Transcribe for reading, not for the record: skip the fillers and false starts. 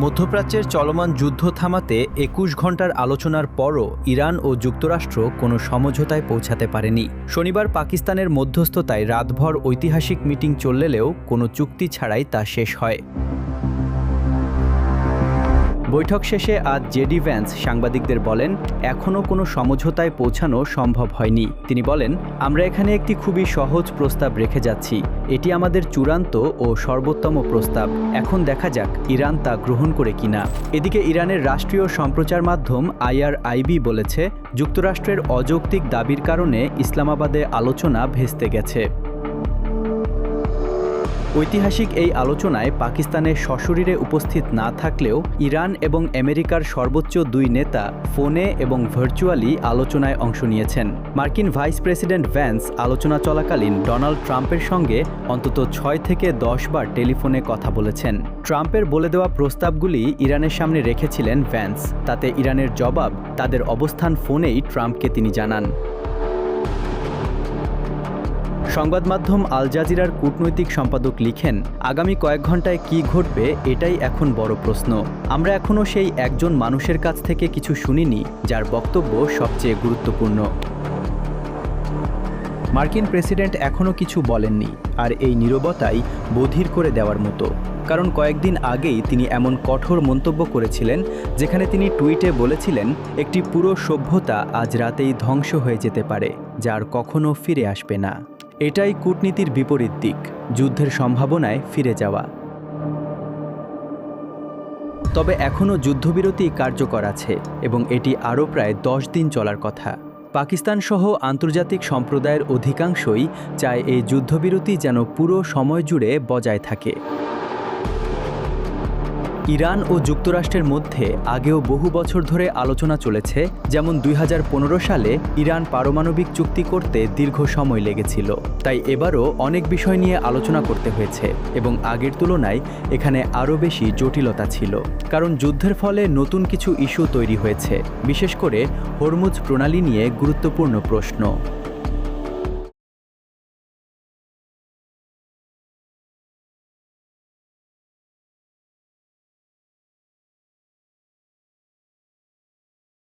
মধ্যপ্রাচ্যের চলমান যুদ্ধ থামাতে ২১ ঘণ্টার আলোচনার পরও ইরান ও যুক্তরাষ্ট্র কোনো সমঝোতায় পৌঁছাতে পারেনি। শনিবার পাকিস্তানের মধ্যস্থতায় রাতভর ঐতিহাসিক মিটিং চললেও কোনো চুক্তি ছাড়াই তা শেষ হয়। বৈঠক শেষে আজ জেডি ভ্যান্স সাংবাদিকদের বলেন, এখনও কোনো সমঝোতায় পৌঁছানো সম্ভব হয়নি। তিনি বলেন, আমরা এখানে একটি খুবই সহজ প্রস্তাব রেখে যাচ্ছি। এটি আমাদের চূড়ান্ত ও সর্বোত্তম প্রস্তাব। এখন দেখা যাক ইরান তা গ্রহণ করে কিনা। এদিকে ইরানের রাষ্ট্রীয় সম্প্রচার মাধ্যম IRIB বলেছে, যুক্তরাষ্ট্রের অযৌক্তিক দাবির কারণে ইসলামাবাদে আলোচনা ভেস্তে গেছে। ঐতিহাসিক এই আলোচনায় পাকিস্তানের সশরীরে উপস্থিত না থাকলেও ইরান এবং আমেরিকার সর্বোচ্চ দুই নেতা ফোনে এবং ভার্চুয়ালি আলোচনায় অংশ নিয়েছেন। মার্কিন ভাইস প্রেসিডেন্ট ভ্যান্স আলোচনা চলাকালীন ডোনাল্ড ট্রাম্পের সঙ্গে অন্তত ৬ থেকে ১০ বার টেলিফোনে কথা বলেছেন। ট্রাম্পের বলে দেওয়া প্রস্তাবগুলি ইরানের সামনে রেখেছিলেন ভ্যান্স। তাতে ইরানের জবাব, তাদের অবস্থান ফোনেই ট্রাম্পকে তিনি জানান। সংবাদ মাধ্যম আল জাজিরার কূটনৈতিক সম্পাদক লিখেন, আগামী কয়েক ঘন্টায় কী ঘটবে এটাই এখন বড় প্রশ্ন। আমরা এখনও সেই একজন মানুষের কাছ থেকে কিছু শুনিনি যার বক্তব্য সবচেয়ে গুরুত্বপূর্ণ। মার্কিন প্রেসিডেন্ট এখনও কিছু বলেননি, আর এই নীরবতাই বধির করে দেওয়ার মতো। কারণ কয়েকদিন আগেই তিনি এমন কঠোর মন্তব্য করেছিলেন, যেখানে তিনি টুইটে বলেছিলেন, একটি পুরো সভ্যতা আজ রাতেই ধ্বংস হয়ে যেতে পারে, যার কখনো ফিরে আসবে না। এটাই কূটনীতির বিপরীত দিক, যুদ্ধের সম্ভাবনায় ফিরে যাওয়া। তবে এখনও যুদ্ধবিরতি কার্যকর আছে এবং এটি আরও প্রায় ১০ দিন চলার কথা। পাকিস্তান সহ আন্তর্জাতিক সম্প্রদায়ের অধিকাংশই চায় এই যুদ্ধবিরতি যেন পুরো সময় জুড়ে বজায় থাকে। ইরান ও যুক্তরাষ্ট্রের মধ্যে আগেও বহু বছর ধরে আলোচনা চলেছে, যেমন ২০১৫ সালে ইরান পারমাণবিক চুক্তি করতে দীর্ঘ সময় লেগেছিল। তাই এবারও অনেক বিষয় নিয়ে আলোচনা করতে হয়েছে এবং আগের তুলনায় এখানে আরও বেশি জটিলতা ছিল। কারণ যুদ্ধের ফলে নতুন কিছু ইস্যু তৈরি হয়েছে, বিশেষ করে হরমুজ প্রণালী নিয়ে গুরুত্বপূর্ণ প্রশ্ন।